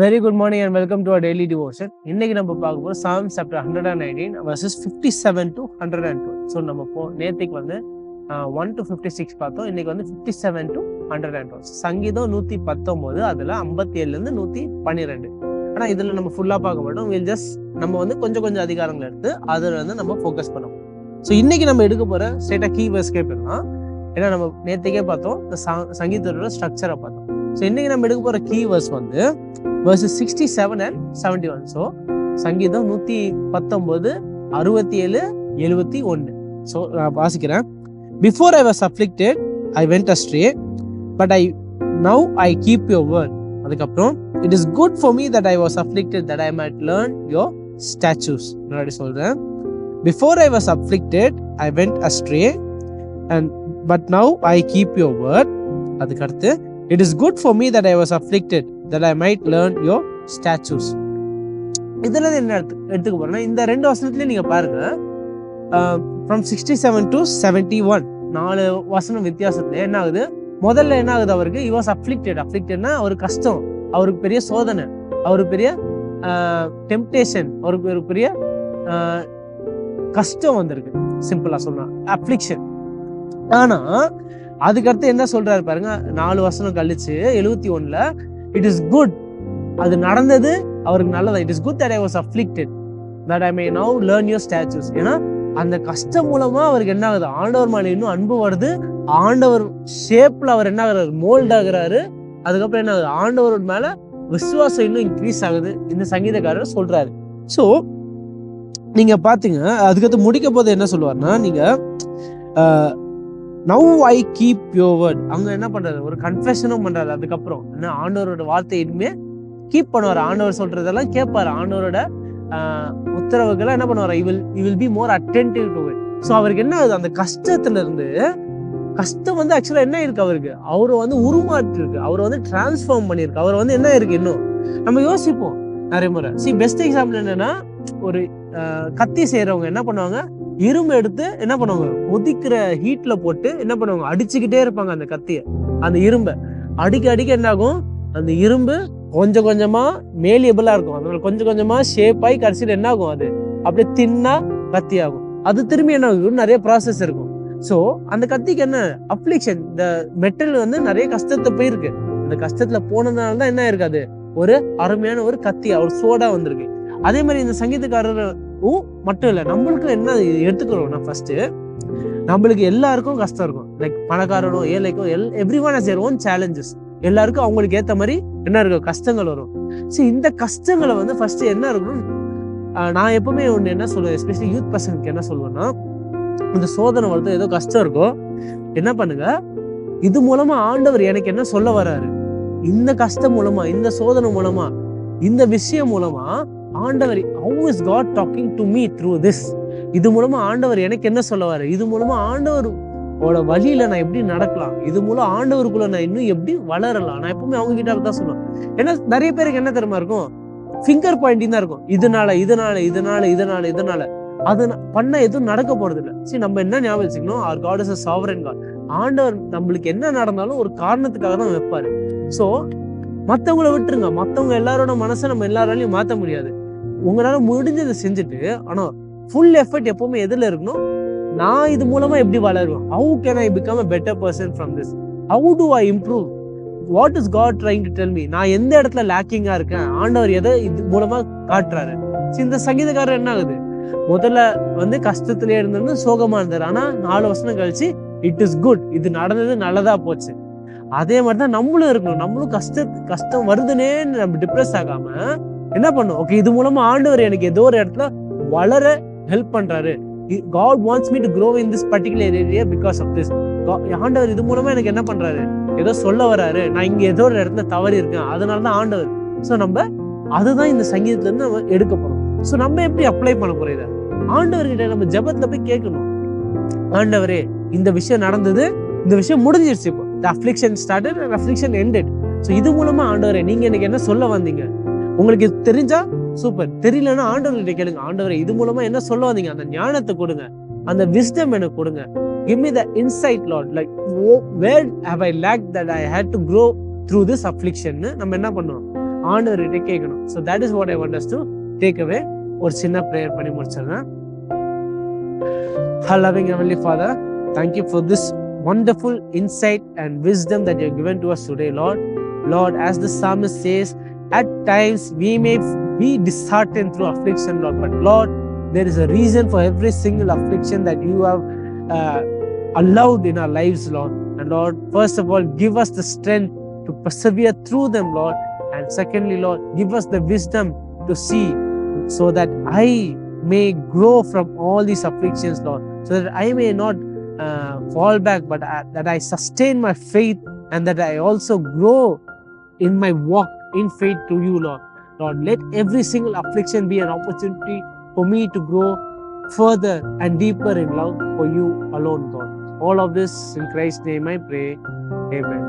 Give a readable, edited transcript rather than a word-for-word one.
Very good morning and welcome to our daily devotion. இன்னைக்கு நம்ம பார்க்க போறோம் Psalm chapter 119 verses 57 to 112. So நம்ம நேற்றுக்கு வந்து 1 to 56 பார்த்தோம். இன்னைக்கு வந்து 57 to 112. சங்கீதம் 119, அதில் 57லேருந்து 112. ஆனால் இதில் நம்ம ஃபுல்லாக பார்க்க மாட்டோம். நம்ம வந்து கொஞ்சம் அதிகாரங்கள் எடுத்து அதில் வந்து நம்ம ஃபோக்கஸ் பண்ணுவோம். ஸோ இன்னைக்கு நம்ம எடுக்க போகிற ஸ்ட்ரெயிட்டாக கீ வேர்ஸ் கேட்போம்னா, ஏன்னா நம்ம நேற்றுக்கே பார்த்தோம் இந்த சங்கீதத்தோட ஸ்ட்ரக்சரை பார்த்தோம். ஸோ இன்னைக்கு நம்ம எடுக்க போகிற கீ வேர்ஸ் வந்து verses 67 and 71. ஸோ சங்கீதம் 119, 67, 71. ஸோ நான் வாசிக்கிறேன். Before I was afflicted, I went astray, but now I keep your word. அதுக்கப்புறம் it is good for me that I was afflicted, that I might learn your statutes. நான் சொல்றேன். Before I was afflicted, I went astray, but now I keep your word. அதுக்கடுத்து it is good for me that I was afflicted, that I might learn your statutes. இதுல என்ன எடுத்துக்க போறேன்னா, இந்த ரெண்டு வசனத்துலயும் நீங்க பாருங்க, from 67 to 71 4 வசனம் வித்தியாசத்துல என்ன ஆகுது. முதல்ல என்ன ஆகுது, அவருக்கு he was afflictedனா ஒரு கஷ்டம், அவருக்கு பெரிய சோதனை, அவருக்கு பெரிய டெம்ப்டேஷன், அவருக்கு ஒரு பெரிய கஷ்டம் வந்திருக்கு. சிம்பிளா சொன்னா அஃப்ளிக்ஷன். ஆனா அதுக்கடுத்து என்ன சொல்றாரு பாருங்க, 4 வசனம் கழிச்சு 71ல இட் இஸ் குட், அது நடந்தது அவருக்கு நல்லதா. It is good that I was afflicted, that I may now learn your statutes. ஏன்னா அந்த கஷ்டம் மூலமா அவருக்கு என்ன ஆகுது, ஆண்டவர் மேல இன்னும் அன்பு வருது, ஆண்டவர் ஷேப்ல அவர் என்ன ஆகுறாரு, மோல்ட் ஆகுறாரு. அதுக்கப்புறம் என்ன ஆகுது, ஆண்டவர் மேல விசுவாசம் இன்னும் இன்க்ரீஸ் ஆகுது, இந்த சங்கீதக்காரர் சொல்றாரு. ஸோ நீங்க பாத்தீங்க, அதுக்கடுத்து முடிக்க போது என்ன சொல்லுவாருன்னா, நீங்க now I keep your word, அங்க என்ன பண்றாரு, ஒரு கன்ஃபெஷனும் பண்றாரு. அதுக்கப்புறம் என்ன, ஆண்டவரோட வார்த்தை இனிமே கீப் பண்ணுவாரு, ஆண்டவர் சொல்றதெல்லாம் கேட்பாரு, ஆண்டவரோட உத்தரவுகளை என்ன பண்ணுவாரு, he will be more attentive to it. So அவருக்கு என்ன ஆகுது, அந்த கஷ்டத்துல இருந்து, கஷ்டம் வந்து ஆக்சுவலா என்ன இருக்கு, அவருக்கு அவரை வந்து உருமாற்றி இருக்கு, அவரை வந்து டிரான்ஸ்ஃபார்ம் பண்ணிருக்கு, அவர் வந்து என்ன இருக்கு, இன்னும் நம்ம யோசிப்போம் நிறைய முறை. பெஸ்ட் எக்ஸாம்பிள் என்னன்னா, ஒரு கத்தி செய்யறவங்க என்ன பண்ணுவாங்க, இரும்பு எடுத்து என்ன பண்ணுவாங்க, கொதிக்கிற ஹீட்ல போட்டு என்ன பண்ணுவாங்க, அடிச்சுக்கிட்டே இருப்பாங்க அந்த கத்திய, அந்த இரும்பை அடிக்க என்ன ஆகும், அந்த இரும்பு கொஞ்சம் கொஞ்சமா மேலியபிளா இருக்கும், அதனால கொஞ்சம் கொஞ்சமா ஷேப் ஆகி கடைசியில் என்ன ஆகும், அது அப்படியே தின்னா கத்தி ஆகும். அது திரும்பி என்ன ஆகும், நிறைய ப்ராசஸ் இருக்கும். ஸோ அந்த கத்திக்கு என்ன அப்ளிகேஷன், இந்த மெட்டல் வந்து நிறைய கஷ்டத்தை போயிருக்கு, அந்த கஷ்டத்துல போனதுனால தான் என்ன இருக்காது, ஒரு அருமையான ஒரு கத்தி, ஒரு சோடா வந்திருக்கு. அதே மாதிரி இந்த சங்கீதக்காரர் மட்டும் இல்ல, நம்மளுக்கு என்ன எடுத்துக்கிறோம்னா, ஃபர்ஸ்ட் நம்மளுக்கு எல்லாருக்கும் கஷ்டம் இருக்கும். லைக் பணக்காரனும் ஏழைக்கும் everyone has their own challenges. எல்லாருக்கும் அவங்களுக்கு ஏத்த மாதிரி என்ன இருக்கும், கஷ்டங்கள் வரும். சரி, இந்த கஷ்டங்களை வந்து ஃபர்ஸ்ட் என்ன இருக்கணும், நான் எப்பவுமே ஒண்ணு என்ன சொல்லுவேன், எஸ்பெஷலி யூத் பசங்களுக்கு என்ன சொல்லுவேன்னா, இந்த சோதனை வருது, ஏதோ கஷ்டம் இருக்கும், என்ன பண்ணுங்க, இது மூலமா ஆண்டவர் எனக்கு என்ன சொல்ல வர்றாரு, இந்த கஷ்டம் மூலமா, இந்த சோதனை மூலமா, இந்த விஷயம் மூலமா ஆண்டவர், how is God talking to me through this? இது மூலமா ஆண்டவர் எனக்கு என்ன சொல்ல வர, இது மூலமா ஆண்டவரோட வழியில நான் எப்படி நடக்கலாம், இது மூலம் ஆண்டவருக்குள்ள நான் இன்னும் எப்படி வளரலாம். நான் எப்பவுமே அவங்க கிட்ட தான் சொல்லுவேன். ஏன்னா நிறைய பேருக்கு என்ன தெரியுமா இருக்கும், ஃபிங்கர் பாயிண்டிங் தான் இருக்கும், இதனால அது பண்ண எதுவும் நடக்க போறது இல்லை. சரி, நம்ம என்ன ஞாபகம் வச்சுக்கணும், our God is a sovereign God. ஆண்டவர் நம்மளுக்கு என்ன நடந்தாலும் ஒரு காரணத்துக்காக தான் வைப்பாரு. ஸோ மற்றவங்கள விட்டுருங்க, மற்றவங்க எல்லாரோட மனசை நம்ம எல்லாராலையும் மாற்ற முடியாது. உங்களால முடிஞ்சதை செஞ்சுட்டு, ஆனா ஃபுல் எஃபர்ட் எப்பவுமே எதுல இருக்கணும், நான் இது மூலமா எப்படி வளருவேன், how can I become a better person from this, how do I improve, what is God trying to tell me, நான் எந்த இடத்துல லேக்கிங்கா இருக்கேன், ஆண்டவர் எதை இது மூலமா காட்டுறாரு. இந்த சங்கீதக்காரர் என்ன ஆகுது, முதல்ல வந்து கஷ்டத்திலே இருந்திருந்து சோகமா இருந்தாரு, ஆனா 4 வசனம் கழிச்சு இட் இஸ் குட், இது நடந்தது நல்லதா போச்சு. அதே மாதிரிதான் நம்மளும் இருக்கணும். நம்மளும் கஷ்டம் வருதுன்னே நம்ம டிப்ரெஸ் ஆகாம என்ன பண்ணும், ஓகே இது மூலமா ஆண்டவர் எனக்கு ஏதோ ஒரு இடத்துல வளர ஹெல்ப் பண்றாரு, God wants me to grow in this particular area because of this. ஆண்டவர் இது மூலமா எனக்கு என்ன பண்றாரு, ஏதோ சொல்ல வராரு, நான் இங்க ஏதோ ஒரு இடத்துல தவறி இருக்கேன், அதனாலதான் ஆண்டவர். ஸோ நம்ம அதுதான் இந்த சங்கீதத்துல இருந்து நம்ம எடுக்க போறோம். ஸோ நம்ம எப்படி அப்ளை பண்ண போறோம் இதை, ஆண்டவர்கிட்ட நம்ம ஜெபத்துல போய் கேட்கணும், ஆண்டவரே இந்த விஷயம் நடந்தது, இந்த விஷயம் முடிஞ்சிருச்சு, இப்போ the affliction started and affliction ended. So இது மூலமா ஆண்டவரே நீங்க எனக்கு என்ன சொல்ல வந்தீங்க, உங்களுக்கு தெரிஞ்சா சூப்பர், தெரியலன்னா ஆண்டவர்கிட்ட கேளுங்க, ஆண்டவரே இது மூலமா என்ன சொல்ல வந்தீங்க, அந்த ஞானத்தை கொடுங்க, அந்த விஸ்டம் எனக்கு கொடுங்க, give me the insight Lord, like where have I lacked that I had to grow through this affliction. நம்ம என்ன பண்ணுவோம், ஆண்டவர்கிட்ட கேட்கணும். So that is what I want us to take away. ஒரு சின்ன ப்ரேயர் பண்ணி முடிச்சிடுறேன். Our loving Heavenly Father, thank you for this wonderful insight and wisdom that you have given to us today, Lord. Lord, as the psalmist says, at times we may be disheartened through affliction, Lord, but Lord, there is a reason for every single affliction that you have allowed in our lives, Lord. And Lord, first of all, give us the strength to persevere through them, Lord. And secondly, Lord, give us the wisdom to see so that I may grow from all these afflictions, Lord, so that I may not fall back, but that I sustain my faith and that I also grow in my walk in faith to you, Lord. Lord, let every single affliction be an opportunity for me to grow further and deeper in love for you alone, God. All of this in Christ's name I pray. Amen.